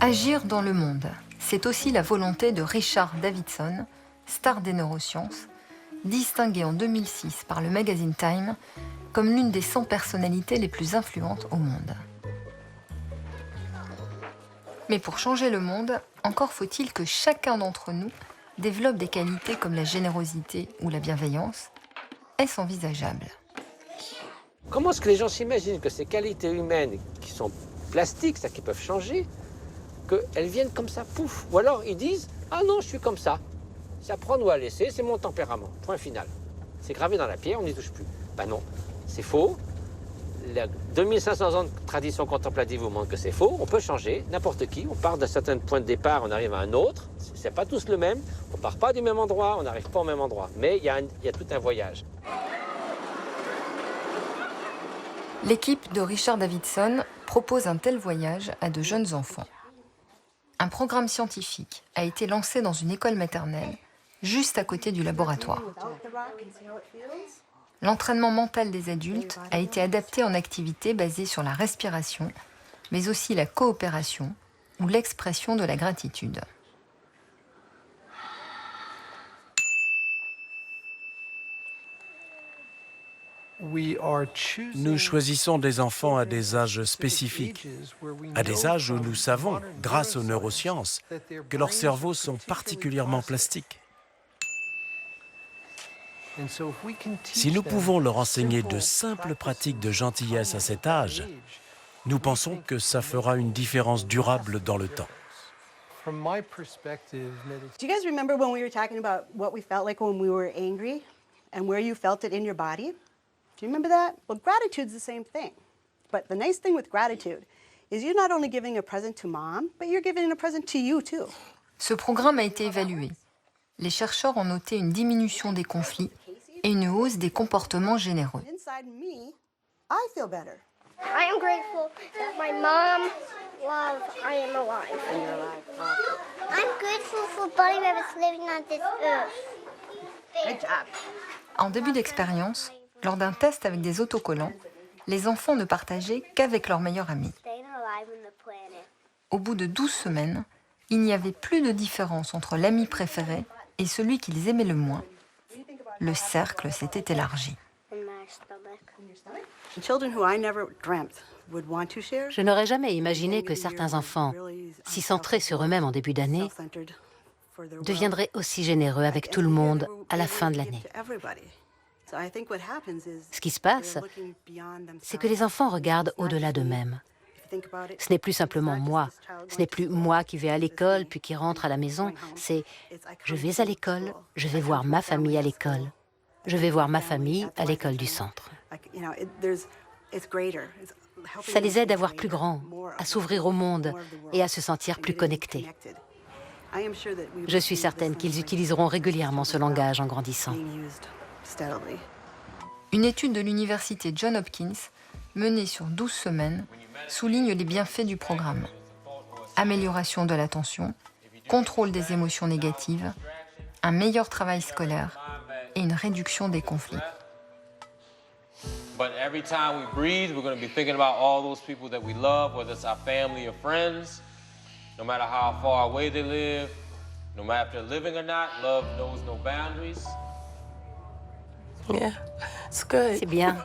Agir dans le monde, c'est aussi la volonté de Richard Davidson, star des neurosciences, distingué en 2006 par le magazine Time comme l'une des 100 personnalités les plus influentes au monde. Mais pour changer le monde, encore faut-il que chacun d'entre nous développe des qualités comme la générosité ou la bienveillance. Est-ce envisageable? Comment est-ce que les gens s'imaginent que ces qualités humaines qui sont plastiques, ça, qui peuvent changer, qu'elles viennent comme ça, pouf? Ou alors ils disent « Ah non, je suis comme ça. C'est à prendre ou à laisser, c'est mon tempérament. Point final. C'est gravé dans la pierre, on n'y touche plus. » Ben non, c'est faux. La 2500 ans de tradition contemplative vous montrent que c'est faux. On peut changer, n'importe qui. On part d'un certain point de départ, on arrive à un autre. C'est pas tous le même. On part pas du même endroit, on n'arrive pas au même endroit. Mais il y a tout un voyage. L'équipe de Richard Davidson propose un tel voyage à de jeunes enfants. Un programme scientifique a été lancé dans une école maternelle, juste à côté du laboratoire. L'entraînement mental des adultes a été adapté en activités basées sur la respiration, mais aussi la coopération ou l'expression de la gratitude. Nous choisissons des enfants à des âges spécifiques, à des âges où nous savons, grâce aux neurosciences, que leurs cerveaux sont particulièrement plastiques. Si nous pouvons leur enseigner de simples pratiques de gentillesse à cet âge, nous pensons que ça fera une différence durable dans le temps. Do you guys remember when we were talking about what we felt like when we were angry and where you felt it in your body? Do you remember that? Well, gratitude's the same thing. But the nice thing with gratitude is you're not only giving a present to mom, but you're giving a present to you too. Ce programme a été évalué. Les chercheurs ont noté une diminution des conflits et une hausse des comportements généreux. Inside me, I feel better. I am grateful that my mom loves I am alive. And you're alive. I'm grateful for Bunny Rabbits living on this earth. Good job. En début d'expérience, lors d'un test avec des autocollants, les enfants ne partageaient qu'avec leur meilleur ami. Staying alive on the planet. Au bout de 12 semaines, il n'y avait plus de différence entre l'ami préféré et celui qu'ils aimaient le moins. Le cercle s'était élargi. In my stomach. Children who I never dreamt would want to share. Je n'aurais jamais imaginé que certains enfants, si centrés sur eux-mêmes en début d'année, deviendraient aussi généreux avec tout le monde à la fin de l'année. Ce qui se passe, c'est que les enfants regardent au-delà d'eux-mêmes. Ce n'est plus simplement moi. Ce n'est plus moi qui vais à l'école puis qui rentre à la maison. C'est je vais à l'école, je vais voir ma famille à l'école. Je vais voir ma famille à l'école du centre. Ça les aide à voir plus grand, à s'ouvrir au monde et à se sentir plus connectés. Je suis certaine qu'ils utiliseront régulièrement ce langage en grandissant. Une étude de l'université Johns Hopkins, menée sur 12 semaines, souligne les bienfaits du programme. Amélioration de l'attention, contrôle des émotions négatives, un meilleur travail scolaire et une réduction des conflits. But every time we breathe, we're going to be thinking about all those people that we love, whether it's our family or friends, no matter how far away they live, no matter if they're living or not, love knows no boundaries. Yeah, it's good. C'est bien.